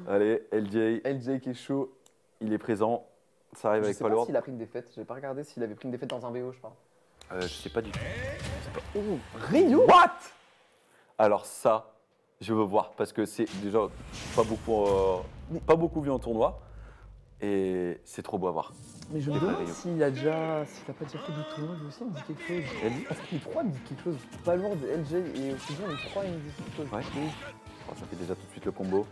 Allez, LJ, LJ qui est chaud. il est présent. Ça arrive Je avec sais pas pas lourd. s'il a pris une défaite. J'ai pas regardé s'il avait pris une défaite dans un BO, je crois. Je sais pas du tout. Oh, Ryu. What? Alors ça, je veux voir parce que c'est déjà pas beaucoup vu en tournoi et c'est trop beau à voir. Mais je me Ryu. demande s'il a pas déjà fait du tournoi, lui aussi il me dit quelque chose. LJ? Parce que les trois me disent quelque chose. Pas lourd, LJ et aussi bien les trois ils me disent quelque chose. Ouais. Oh, ça fait déjà tout de suite le combo.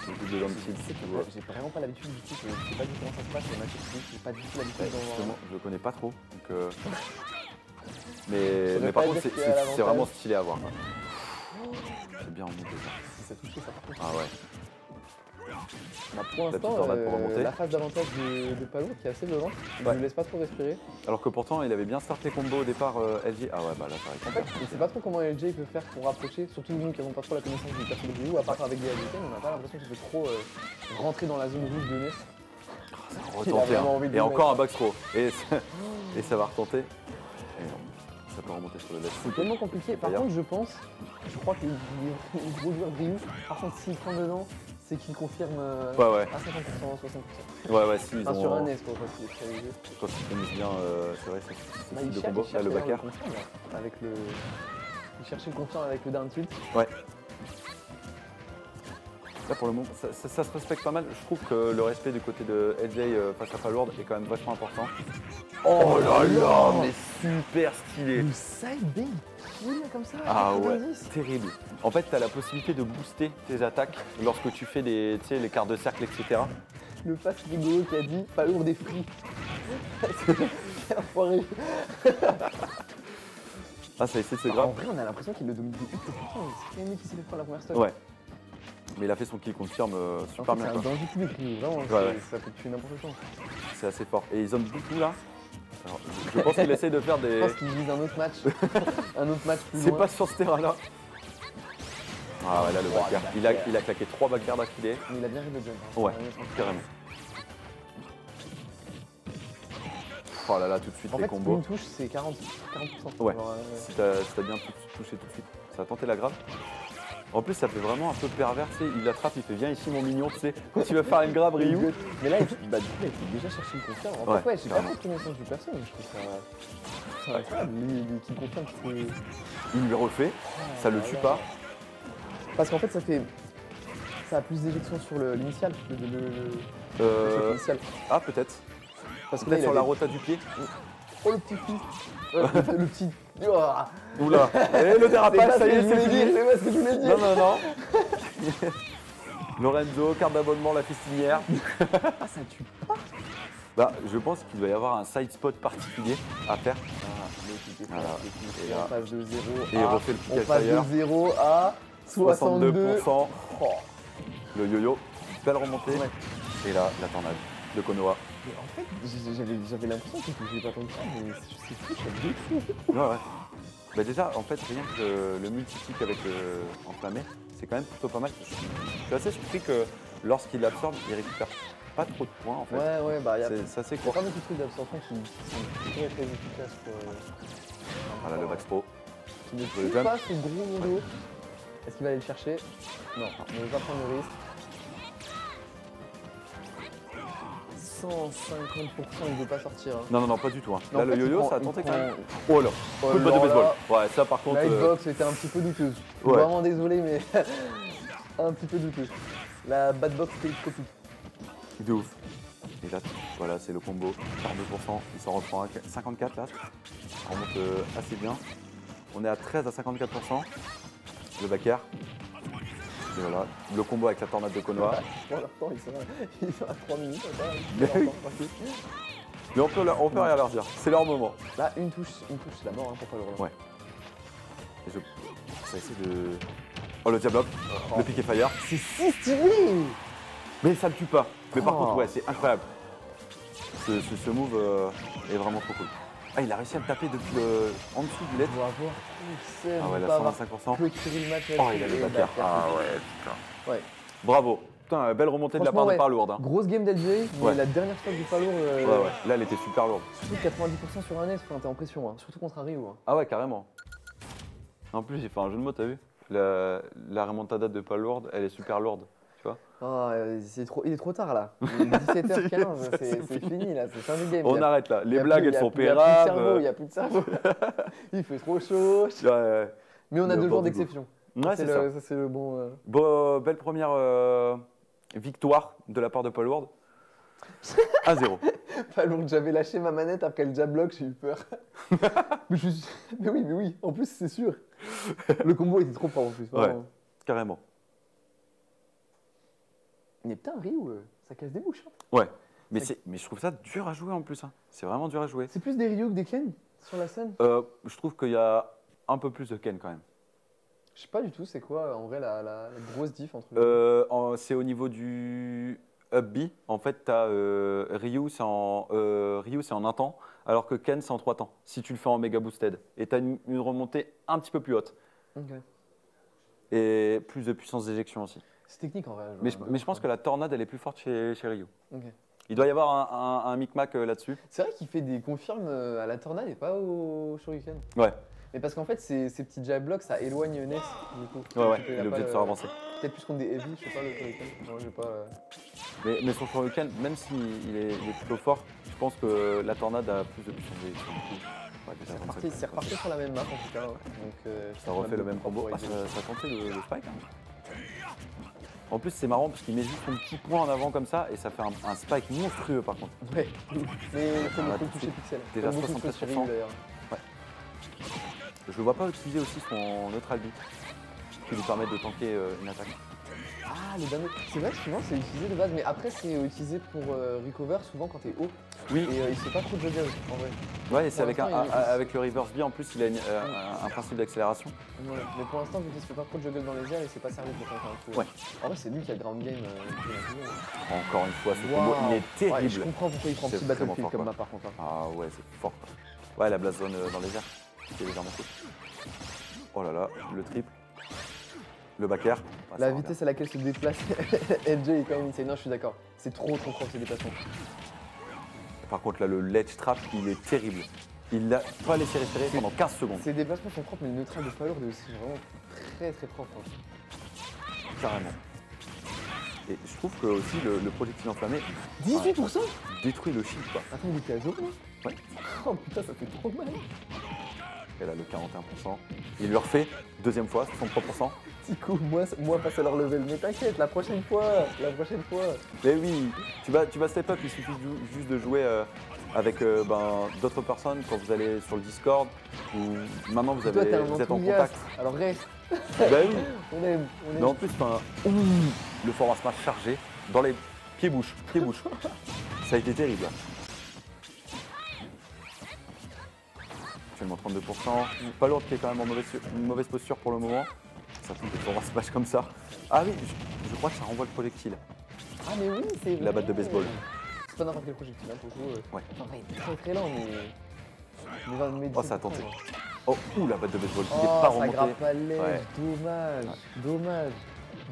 Le double jump kick, si tu veux. J'ai vraiment pas l'habitude du tout, je sais pas du tout comment ça se passe, les matchs ici, j'ai pas du tout l'habitude Ouais, d'en voir. justement, je le connais pas trop. Donc, Ça mais veut par pas contre, dire c'est qu'il y a l'avantage. vraiment stylé à voir. Quoi. C'est bien remonté ça. Si ça touche ça par contre. Ah ouais. Bah, pour La petite l'instant, tornade pour remonter. la phase d'avantage de Palour qui est assez violente, il Ouais. ne laisse pas trop respirer. Alors que pourtant, il avait bien starté combo au départ, LJ. Ah ouais, bah là, ça En arrive. fait, je sais pas trop comment LJ peut faire pour rapprocher, surtout nous qui n'avons pas trop la connaissance du perso de Ryu, à part avec des ADK, on n'a pas l'impression qu'il peut trop rentrer dans la zone rouge de Ness. Ça va Il a retenter. vraiment envie de Et le encore un mettre. back throw. Et ça va retenter. Et ça peut remonter sur le left. C'est tellement compliqué. Par D'ailleurs. contre, je crois que le gros joueur de Ryu, par contre, s'il prend dedans, c'est qu'il confirme Ouais. à 50%, 60%. Ouais, s'ils Enfin, sur un ont. NES, quoi, parce qu'il est très léger. Quand ils connaissent bien, c'est vrai, c'est Bah, le il combo. cherche Là, le d'ailleurs backer. confirm, là, avec le... Il cherchait le confirm avec le down tilt. Ouais. Là, pour le moment, ça se respecte pas mal. Je trouve que le respect du côté de LJ face à Palourde est quand même vachement important. Oh là là, mais super stylé. Le side B, kill comme ça. Ah à ouais, 90. terrible. En fait, tu as la possibilité de booster tes attaques lorsque tu fais tu sais, les quarts de cercle, etc. Le pass rigolo qui a dit pas lourd des fruits. C'est enfoiré. Ah, ça essaie de se En grave. vrai, on a l'impression qu'il le domine des buts, c'est quand même qui s'est fait prendre la première stock. Ouais. Mais il a fait son kill confirme En super fait, bien. c'est un quoi. danger public, Ryu, vraiment, Ouais. ça peut tuer n'importe quoi. C'est assez fort. Et ils zone beaucoup là. Alors, je pense qu'il essaie de faire Je des. pense qu'il vise un autre match. Un autre match plus C'est loin. pas sur ce terrain-là. Ah ouais, là, le Oh, backer. le Il a claqué 3 backers d'affilée. Mais il a bien ri le jump. Hein. Ouais, Vraiment, carrément. Oh là là, tout de suite En les fait, combos. une touche, c'est 40%. Ouais. Alors, Si t'as bien touché tout de suite, ça a tenté la grave. En plus, ça fait vraiment un peu pervers, tu sais, il l'attrape, il fait viens ici mon mignon, tu sais, quand tu veux faire une grave Ryu. Mais là, bah, du coup, il a déjà cherché le confirm. En Ouais, fait, ouais, j'ai pas carrément. trop connaissance du perso, mais je trouve ça. C'est incroyable, lui qui confirme que c'est. Il lui refait, ça le tue pas. Parce qu'en fait, ça a plus d'éjection sur l'initial. Le Euh, initial. Ah, peut-être. Parce que là, Peut-être il sur avait- la rota du pied. Oh, le petit fils. Le petit. Oh, Oula. Et le c'est dérapage, pas ça ce y que est, je c'est voulais dire, fini. c'est pas ce que je voulais dire. Non. Lorenzo, carte d'abonnement, la fistinière. Ah, ça tue pas. Bah, je pense qu'il va y avoir un side spot particulier à faire. Voilà. Et Et là- on passe de 0 Et il refait le on pick passe de fire. 0 à 62. 62%. Oh. Le yo-yo, belle remontée. Ouais. Et là, la tornade de Konoha. Mais en fait, j'avais l'impression qu'il touchait pas tant que ça, mais c'est fou, ça me défoule. Ouais. Bah déjà, en fait, rien que le multi-kick avec enflammé, c'est quand même plutôt pas mal. Je suis assez surpris que lorsqu'il l'absorbe, il récupère pas trop de points en fait. Ouais, bah, il y a C'est assez y a court. pas beaucoup de trucs d'absorption qui sont très très efficaces pour. Voilà le backspro. Qui ne Le tue jump. pas ce gros mondo. Est-ce qu'il va aller le chercher? Non, on ne va pas prendre le risque. 150%, il ne veut pas sortir. Hein. Non, pas du tout. Hein. Mais Là, en le fait, yo-yo, il ça a prend- tenté il quand même. prend- Oh là, Oh coup de batte là de baseball. là. Ouais, ça par contre. La hitbox était un petit peu douteuse. Je suis Ouais. vraiment désolé, mais un petit peu douteuse. La batbox télescopique. De ouf. Et là, voilà, c'est le combo. 42%, il s'en reprend à 54 là. Ça remonte assez bien. On est à 13 à 54%. Le backer. Et voilà, le combo avec la tornade de Konoha. Pour l'instant, ils sont à 3 minutes. Encore, Mais oui. tranquille. Mais on peut rien leur dire, c'est leur moment. Là, une touche, c'est la mort hein, pour pas le relancer. Ouais. Et ça essaie de. Oh le diablock, le pick et fire. C'est si stylé. Mais ça le tue pas. Mais par Oh. contre, ouais, c'est incroyable. Ce move est vraiment trop cool. Ah, il a réussi à le taper depuis en dessous du LED. On va voir. Ah ouais, là, pas avoir 125%. clôturé le match. Oh, il a le backer. Ah ouais, putain. Ouais. Bravo. Putain, belle remontée de la part Franchement, de ouais. Parlourde. Hein. Grosse game d'LJ, mais Ouais. la dernière stock du Palour, Ouais. Là, elle était super lourde. surtout 90% sur un S, enfin, t'es en pression, hein. Surtout contre un Ryu. Hein. Ah ouais, carrément. En plus, j'ai fait un jeu de mots, t'as vu? la remontada de Palworld, elle est super lourde. Tu vois? Oh, il est trop tard là. 17h15, c'est fini là, c'est fin du game. On arrête là. Les blagues, elles sont Il n'y a plus de cerveau, pérables. il n'y a plus de cerveau. Il fait trop chaud. Ouais. Mais on a Le 2 bord jours du d'exception. Ouais, c'est ça. Ça, c'est le bon. Bon, belle première victoire de la part de Palworld. 1-0. Pas long que j'avais lâché ma manette après le jab block, j'ai eu peur. mais oui, en plus c'est sûr. Le combo était trop fort en plus. Ouais, carrément. Mais putain, Ryu, ça casse des bouches. Hein. Ouais, mais je trouve ça dur à jouer en plus. Hein. C'est vraiment dur à jouer. C'est plus des Ryu que des Ken sur la scène? Je trouve qu'il y a un peu plus de Ken quand même. Je sais pas du tout, c'est quoi en vrai la grosse diff entre les C'est au niveau du up B. En fait, tu as Ryu, c'est en un temps, alors que Ken, c'est en 3 temps, si tu le fais en méga boosted. Et tu as une remontée un petit peu plus haute. Ok. Et plus de puissance d'éjection aussi. C'est technique en vrai. Mais je pense que la tornade, elle est plus forte chez Ryu. Ok. Il doit y avoir un micmac là-dessus. C'est vrai qu'il fait des confirmes à la tornade et pas au Shuriken. Ouais. Mais parce qu'en fait, ces petits jab blocks, ça éloigne Ness du coup. Ouais, Il il est a obligé pas de se avancer. Peut-être plus contre des heavy, je sais pas, le Shuriken. Non, j'ai pas. Mais son Shuriken, même s'il est plutôt fort, je pense que la tornade a plus de puissance d'éjection. Ouais, déjà, C'est reparti sur la même map en tout cas. Donc, ça refait le même combo. Ah, ça tentait le spike. Hein. En plus, c'est marrant parce qu'il met juste son petit point en avant comme ça et ça fait un spike monstrueux par contre. Ouais, mais il faut le toucher pixel. Déjà Comme beaucoup de choses sur 73%. Ryu, d'ailleurs. Ouais. Je le vois pas utiliser aussi son neutral beat qui lui permet de tanker une attaque. Ah, le damage. C'est vrai que souvent c'est utilisé de base, mais après c'est utilisé pour recover souvent quand t'es haut. Oui. Et il se fait pas trop de juggle en vrai. Ouais, et c'est Pour avec, l'instant, avec le reverse B en plus, il a un principe d'accélération. Ouais. Mais pour l'instant, vu qu'il se fait pas trop de juggle dans les airs, il s'est pas servi pour faire un coup. Ouais. En vrai, c'est lui qui a le ground game. Encore une fois, ce combo, il est terrible. Ouais, je comprends pourquoi il prend C'est petit vraiment Battlefield fort, comme quoi. map par contre. Hein. Ah ouais, c'est fort quoi. Ouais, la blast zone dans les airs, c'est légèrement cool. Oh là là, le triple. Le back air. Ouais, La ça vitesse à laquelle se déplace LJ est quand même insane. Non, je suis d'accord. C'est trop fort ces déplacements. revient. Par contre, là, le ledge trap, il est terrible. Il l'a pas laissé respirer pendant 15 secondes. Ces déplacements sont propres, mais le neutral de Fallour est aussi vraiment très propre. Hein. Carrément. Et je trouve que aussi le projectile enflammé 18%. détruit le shield quoi. Attends, il était à 0 Ouais. Oh putain, ça fait trop mal. Et là, le 41%. Il lui refait, deuxième fois, 63%. Petit coup, moi face à leur level. Mais t'inquiète, la prochaine fois. Mais oui, tu vas step up, il suffit juste de jouer avec d'autres personnes quand vous allez sur le Discord ou maintenant vous, Toi, t'es vous êtes en contact. Alors reste. Bah oui. On aime. Mais en plus, le forward smash chargé dans les pieds-bouches. Ça a été terrible. Actuellement 32%. Pas lourd qui est quand même en mauvaise posture pour le moment. Ça tombe des forward smash comme ça. Ah oui, je crois que ça renvoie le projectile. Ah mais oui, c'est vrai. La batte de baseball. C'est pas n'importe quel projectile, hein, pour le coup. Ouais. Enfin, il est très lent, mais... Oh, ça a tenté. Oh, la batte de baseball, il Oh, est pas ça remonté. grappe pas l'edge, Ouais. dommage.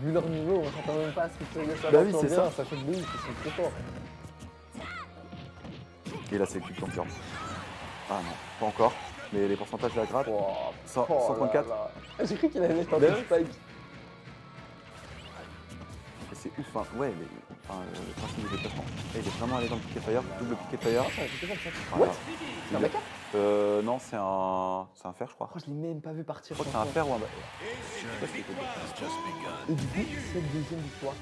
Vu leur niveau, on s'entend même pas à ce que tu ça Bah oui, c'est ça. Ça choque de ouf, ils sont trop forts. Et là, c'est le clip confirme. Ah non, pas encore. Mais les pourcentages de la gratte, Oh, 134. là là. J'ai cru qu'il allait mettre un Bah peu oui. spike. Et c'est ouf, hein. Ouais, le principe du déplacement. Et il est vraiment allé dans le piquet fire, double piquet fire. Voilà. C'est un backup. Non, c'est un fer, je crois. Oh, je l'ai même pas vu partir. Je crois que c'est un fer ou un bac. Et du coup, cette deuxième victoire,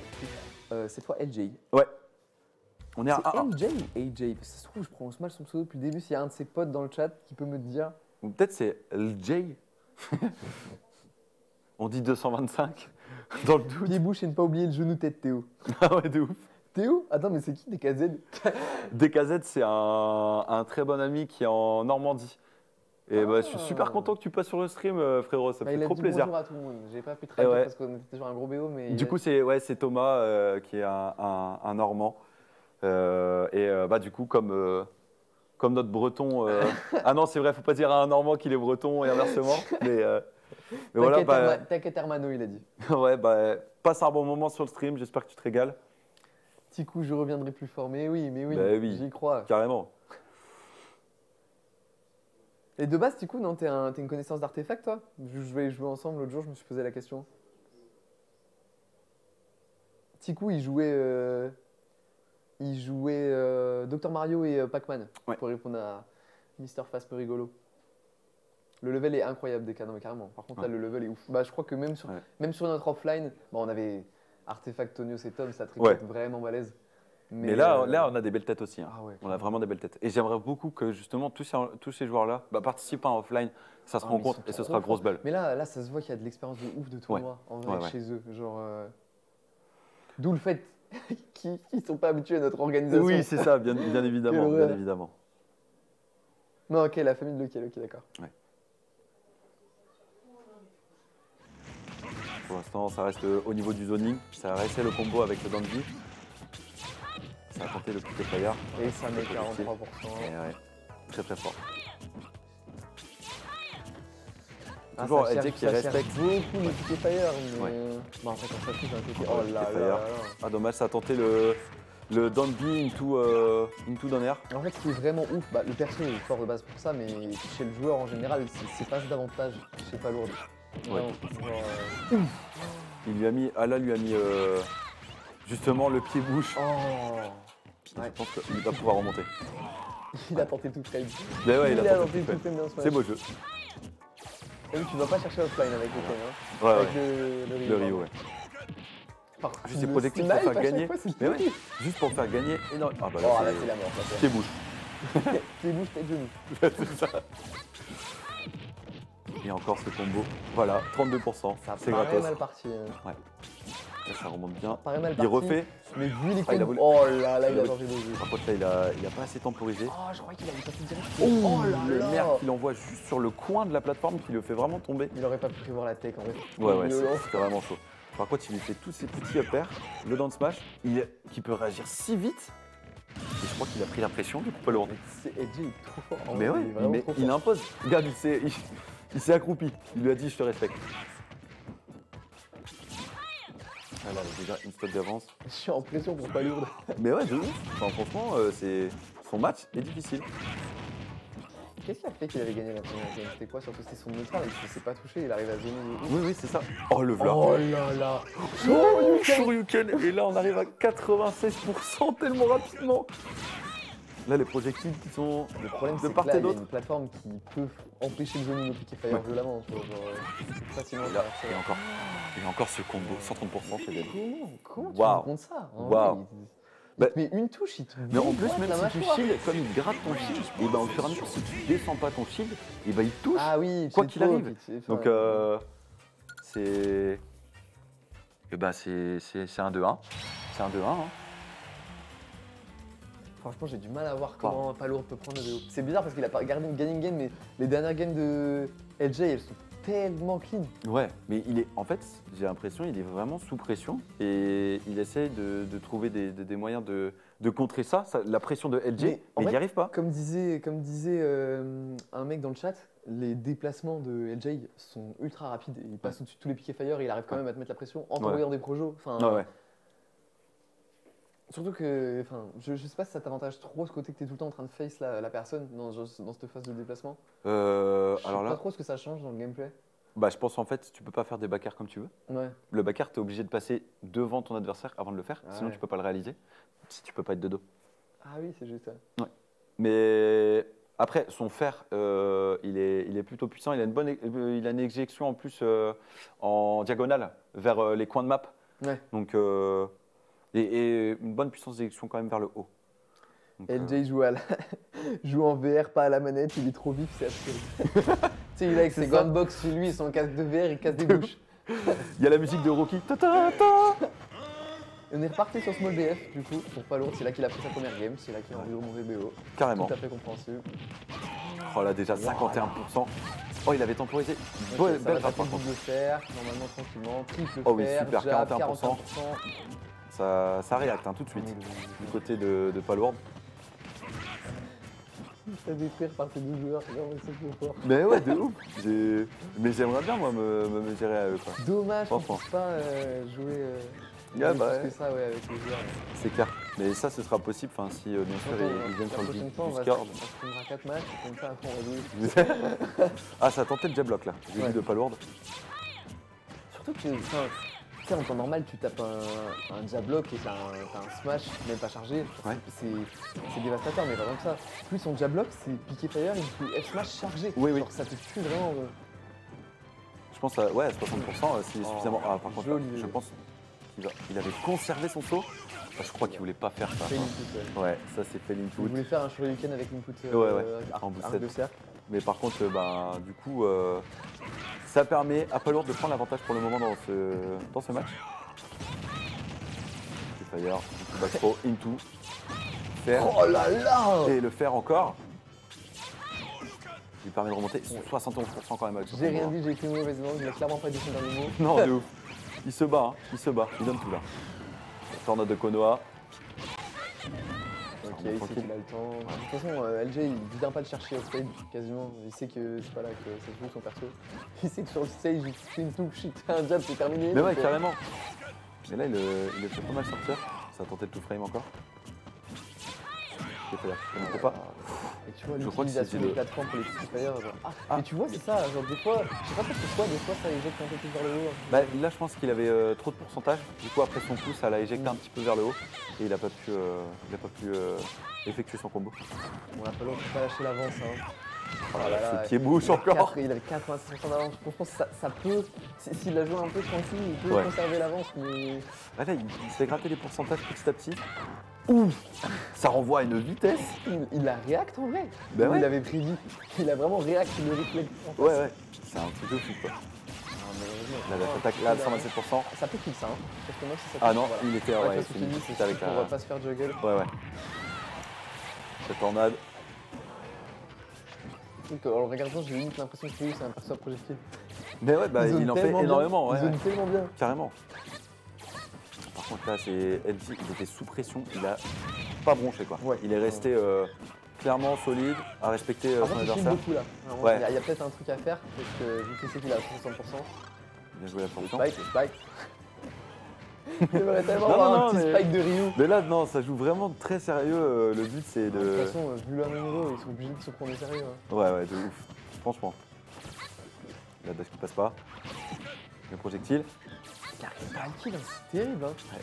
cette fois LJ. Ouais. On est à C'est 1-1. LJ ou AJ? Parce que ça se trouve, je prononce mal son pseudo depuis le début. S'il y a un de ses potes dans le chat qui peut me dire. Ou peut-être c'est LJ. On dit 225 dans le doute. Pied bouche et ne pas oublier le genou tête Théo. Ah ouais, de ouf. Théo? Attends, mais c'est qui DKZ? DKZ, c'est un très bon ami qui est en Normandie. Et bah, je suis super content que tu passes sur le stream, frérot. Ça me Il fait a trop dit plaisir. bonjour à tout le monde. J'ai pas pu traduire ouais. parce qu'on était sur un gros BO, mais. Du coup, c'est Thomas qui est un Normand. Du coup, comme notre Breton. Ah non, c'est vrai, faut pas dire à un Normand qu'il est Breton et inversement. Mais voilà, T'inquiète, Hermano, il a dit. ouais, passe un bon moment sur le stream. J'espère que tu te régales. Petit coup, je reviendrai plus fort. Mais oui, Bah oui. j'y crois. Carrément. Et de base, du coup, non, t'es une connaissance d'artefacts, toi? Je jouais ensemble l'autre jour, je me suis posé la question. Tiku, il jouait Dr Mario et Pac-Man, Ouais. pour répondre à Mister Fast peu rigolo. Le level est incroyable des canons, carrément. Par contre, là, Ouais. le level est ouf. Bah, je crois que même sur, Ouais. même sur notre offline, bon, on avait Artefact, Tonios et Tom, ça Ouais. tripote vraiment balèze. Mais là, on a des belles têtes aussi. Hein. Ah ouais, On a vraiment des belles têtes. Et j'aimerais beaucoup que justement tous ces joueurs-là participent en offline, ça se Ah, mais ils rencontre sont et ce trop sera grosse forts. balle. Mais là, ça se voit qu'il y a de l'expérience de ouf de tournoi en vrai Ouais, ouais. chez eux. Genre, d'où le fait qu'ils ne sont pas habitués à notre organisation. Oui, c'est ça, bien évidemment, Quelle bien horreur. évidemment. Non, ok, la famille de lequel, ok, d'accord. Pour l'instant, ça reste au niveau du zoning. Ça a resté le combo avec le Dandy. Ça a tenté le petit fire. Et ça met 43%. Et ouais, très très fort. Ah, Toujours ça LJ cherche- qui ça cherche respecte. beaucoup les piquets fire, mais. Ouais. Bah, en fait, on s'affiche d'un côté. Ouais, Oh là piquet là fire. là. Ah dommage, ça a tenté le Dandy into down air. En fait, ce qui est vraiment ouf, bah, le perso est fort de base pour ça, mais chez le joueur en général, c'est pas davantage chez pas lourd. Ouais. Genre, Il lui a mis, Allah lui a mis justement le pied bouche. Oh. Je pense qu'il va pouvoir remonter. Il a tenté tout trade. Mais ouais, il a tenté tenté tout tout fait. trade dans ce match. C'est beau jeu. Et oui, tu vas pas chercher offline avec le thème, hein. Ouais, Avec ouais. le Le Rio, ouais. Par Juste contre, des le projectiles snipe pour à faire chaque gagner. fois, c'est Mais ouais, terrible. juste pour faire gagner énorme. Ah bah là, Oh là, c'est la mort. pied bouche. C'est bouge, tête genou. C'est ça. Et encore ce combo. Voilà, 32%. Ça C'est paraît gratos. mal parti. Là, ça remonte bien. Paraît mal Il parti. refait. Mais vu les Ah, il a combos. voulu- Oh là là, il il a a changé de jeu. Par contre, là, il a pas assez temporisé. Oh, je croyais qu'il avait passé direct. Oh, là le là. nerf qu'il envoie juste sur le coin de la plateforme qui le fait vraiment tomber. Il aurait pas pu prévoir la tech en fait. Ouais, Violent. c'était vraiment chaud. Par contre, il lui fait tous ces petits up airs, le down smash, qui peut réagir si vite. Et je crois qu'il a pris la pression, du coup, pas le rendre. C'est Edgy, il est trop fort. En Mais vrai, ouais, il est vraiment mais trop il fort. impose. Regarde, il s'est accroupi. Il lui a dit, je te respecte. Ah là, déjà une stop d'avance. Je suis en pression pour pas lourd. Mais ouais, de ouf. Enfin, franchement, son match est difficile. Qu'est-ce qui a fait qu'il avait gagné la première game? C'était quoi? Surtout c'était son neutral, il s'est pas touché, il arrive à zoner de ouf. Oui, oui, c'est ça. Oh, le v'là. Oh là là. Shoryuken. Et là, on arrive à 96% tellement rapidement. Là, les projectiles qui sont Le problème de c'est que part là, et il y a d'autre. une plateforme qui peut empêcher le zoning de piquer fire Ouais. violemment, tu vois, genre facilement. Et là, traverser. et encore ce combo, 130%, c'est dead. Comment tu Waouh. racontes ça? En Waouh. vrai, il Bah, te met une touche, il te Mais en plus, déboîte même la si tu mâchoire. shield, comme il gratte ton shield, et ben au fur et à mesure, si tu descends pas ton shield, et ben il touche. Ah oui, quoi c'est qu'il trop, arrive. puis Donc c'est. Et ben c'est un 2-1. C'est un 2-1. Hein. Franchement, j'ai du mal à voir comment Palourde peut prendre le VO. C'est bizarre parce qu'il a pas gardé une gagning game, mais les dernières games de LJ, elles sont tellement clean. Ouais, mais il est. En fait, j'ai l'impression qu'il est vraiment sous pression et il essaye de trouver des moyens de contrer ça, la pression de LJ, Mais en mais il fait, n'y arrive pas. Comme disait un mec dans le chat, les déplacements de LJ sont ultra rapides. Il passe au-dessus de tous les piquets fire, il arrive quand même à te mettre la pression en t'envoyant des projos. Enfin, Ah ouais. surtout que, enfin, je sais pas si ça t'avantage trop ce côté que tu es tout le temps en train de face la personne dans cette phase de déplacement. Je sais Alors pas là, trop ce que ça change dans le gameplay. bah, je pense en fait, tu peux pas faire des backers comme tu veux. Ouais. Le backer, tu es obligé de passer devant ton adversaire avant de le faire, Ah sinon ouais. tu peux pas le réaliser. Si tu peux pas être de dos. Ah oui, c'est juste ça. Mais après, son fer, il est plutôt puissant. Il a une éjection en plus en diagonale vers les coins de map. Ouais. Donc, et une bonne puissance d'éjection quand même vers le haut. Donc, LJ joue en VR, pas à la manette, il est trop vif, c'est absurde. Tu sais, il est avec C'est ses ça. gunbox chez lui et son casque de VR, il casse des bouches. il y a la musique de Rocky. Ta -ta -ta. Et on est reparti sur Small BF, du coup, pour Palourde, c'est là qu'il a pris sa première game, c'est là qu'il a envie de remonter BO. Carrément. Tout à fait compréhensible. Oh là, déjà 51%. Oh, il avait temporisé. Ok, ça Belle va frappe taper par le contre. double fer, normalement tranquillement, triple Oh oui, fer, super, jab, 41%. Ça réacte hein, tout de suite du côté de Palourde. Il fait détruire par ces deux joueurs, non, mais c'est trop fort. Mais ouais, de ouf. Mais j'aimerais bien moi me gérer à eux. Quoi. Dommage qu'on Franchement. puisse pas jouer Yeah, plus bah, que ça, ouais, avec les joueurs. c'est clair. Mais ça, ce sera possible si bien sûr ils viennent sur le prochaine fois, on va Discord. se 4 matchs, comme ça, après on va jouer. Ah, ça a tenté le jab-block là. J'ai Ouais. vu de pas lourde. Surtout que, enfin, tu sais, en temps normal, tu tapes un jab-lock et t'as un smash même pas chargé. Ouais. C'est dévastateur, mais pas tant que ça. Plus son jab-lock, c'est piqué fire, il fout F-smash chargé. Oui, oui. Genre, ça te tue vraiment. Je pense à 60%, s'il est suffisamment. Ah, par contre, joli. je pense qu'il avait conservé son saut. Ah, je crois qu'il voulait pas faire ça. Fait l'input, ouais. Ouais, ça c'est fait Il l'input. voulait faire un shuriken avec l'input Ouais, en arc boosted. de cercle. Mais par contre, du coup, ça permet à Palourde de prendre l'avantage pour le moment dans ce match. Fire, back throw, into, faire, Oh là là! et le faire encore. Il permet de remonter 71% quand même avec ce J'ai rien combo, hein. dit, j'ai écrit une mauvaise langue, il a clairement pas dit son dernier mot. Non, de ouf. Il se bat, il donne tout là. Tornade de Konoha. Ok, va il sait tranquille. qu'il a le temps. De toute façon, LG, il vient pas le chercher au stage quasiment. Il sait que c'est pas là que ça se joue son perso. Il sait que sur le stage, il fait une touche, il fait un jab, c'est terminé. Mais ouais, donc, carrément. Mais là, il le fait pas mal sortir. Ça a tenté le two frame encore. Je ne sais pas. Et tu vois, Je crois que l'utilisation c'était des le- plateformes pour les petits fire, genre. Ah. Mais tu vois, c'est ça, genre des fois, je sais pas pourquoi, des fois ça éjecte un peu plus vers le haut. Bah, là, je pense qu'il avait trop de pourcentage. Du coup, après son coup, ça l'a éjecté un petit peu vers le haut. Et il a pas pu, effectuer son combo. On a pas l'autre, pas lâcher l'avance. Hein. Oh là là là, là, ce pied bouge encore. Il avait 86% d'avance. Je pense que ça peut, s'il la joue un peu tranquille, il peut Ouais. conserver l'avance, mais. Ah, là, il se fait gratter les pourcentages petit à petit. Ouh, ça renvoie à une vitesse. Il a react en vrai. Ben ouais. Il avait prédit. Il a vraiment react le replay. en face. Ouais, c'est un truc de fou quoi. Ah, malheureusement. Là, la attaque là, 127%. Ça peut kill ça, hein. Parce que moi, si ça Ah kill, non, voilà. il était, Ouais, ouais, parce que tu dis, c'est avec sûr qu'on va pas se faire juggle. Ouais. Cette tornade. Donc, en le regardant, j'ai limite l'impression que lui, c'est un perso à projectile. Mais ouais, bah, il en fait énormément, Il ouais. zone tellement bien. Carrément. Par contre, là, c'est LG, il était sous pression, il a pas bronché quoi. Ouais. Il est resté clairement solide, à respecter Par son contre, il shield adversaire. beaucoup là. Vraiment, Ouais. Il y a peut-être un truc à faire, parce que vu qu'il sait qu'il a 60%, Bien joué la fonction. spike, spike. J'aimerais tellement Non, avoir non, un petit mais- spike de Ryu. Mais là, non, ça joue vraiment très sérieux. Le but, c'est De de. toute façon, vu leur niveau, ils sont obligés de se prendre au sérieux. Hein. Ouais, de ouf. Franchement. La dash qui passe pas. Le projectile. Il arrive pas à le kill, hein, c'est terrible. Hein.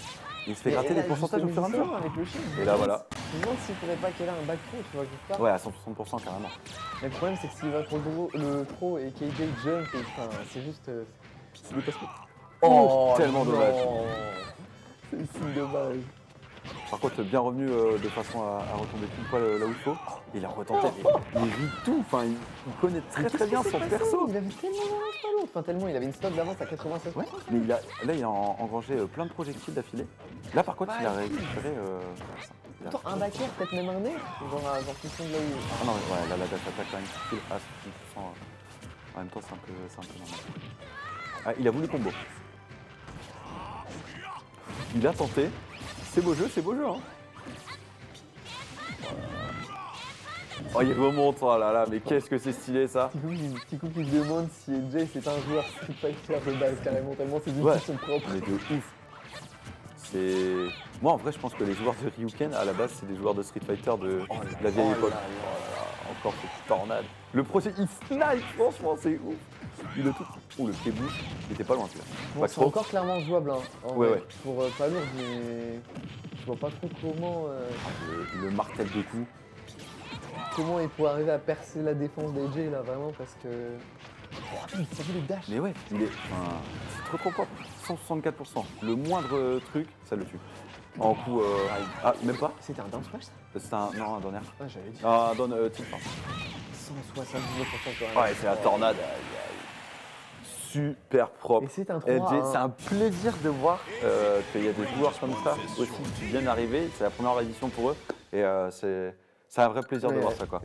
Il se fait gratter les pourcentages au fur et à mesure. Avec le shield. Et là, voilà. Je me demande s'il pourrait pas qu'elle a un back throw, tu vois, quelque part. Ouais, à 160% carrément. Mais le problème, c'est que s'il va trop le throw et KJ jump, et, enfin, c'est juste. C'est des passements. Oh, tellement non. dommage. C'est si dommage. Par contre, bien revenu de façon à retomber tout poil là où il faut. Il a retenté. Il rit tout. Enfin, il connaît très bien son perso. Il avait tellement d'avance pas l'autre. Enfin, tellement, il avait une stock d'avance à 96%. Ouais, mais là, il a engrangé plein de projectiles d'affilée. Là, par contre, il a récupéré. Pourtant, un backer, peut-être même un nez. Genre fonction de là où. Ah non, mais ouais, là, la dash attaque quand même pile à 60%. En même temps, c'est un peu normal. Ah, il a voulu combo. Il a tenté. C'est beau jeu, hein. Oh, il remonte, oh là là, mais qu'est-ce que c'est stylé ça. Petit coup qui se demande si LJ c'est un joueur Street Fighter de base carrément, tellement ses Ouais. outils sont propres. Mais de ouf. C'est. Moi, en vrai, je pense que les joueurs de Ryuken, à la base, c'est des joueurs de Street Fighter de la vieille époque. Encore cette tornade. Le projet, il snipe, franchement, c'est ouf. Il le tout. Oh, le pied bouche, il était pas loin celui-là. Bon, Pas c'est trop. encore clairement jouable hein, en Ouais, vrai. ouais. Pour pas lourd, mais je vois pas trop Le martel de coups. comment il pourrait arriver à percer la défense d'AJ là vraiment parce que. Oh, putain, t'as vu les dashs. Mais ouais, c'est trop propre. 164%. Le moindre truc, ça le tue. En coup, même pas. C'était un down smash ça. C'est un donner. Ah, j'avais dit. Un donne tilt, pardon. 179% quand même. Ouais, c'est la tornade. Super propre. Et c'est un 3 LG, c'est un plaisir de voir qu'il y a des joueurs comme ça aussi qui viennent d'arriver. C'est la première édition pour eux. Et c'est un vrai plaisir de voir ça, quoi.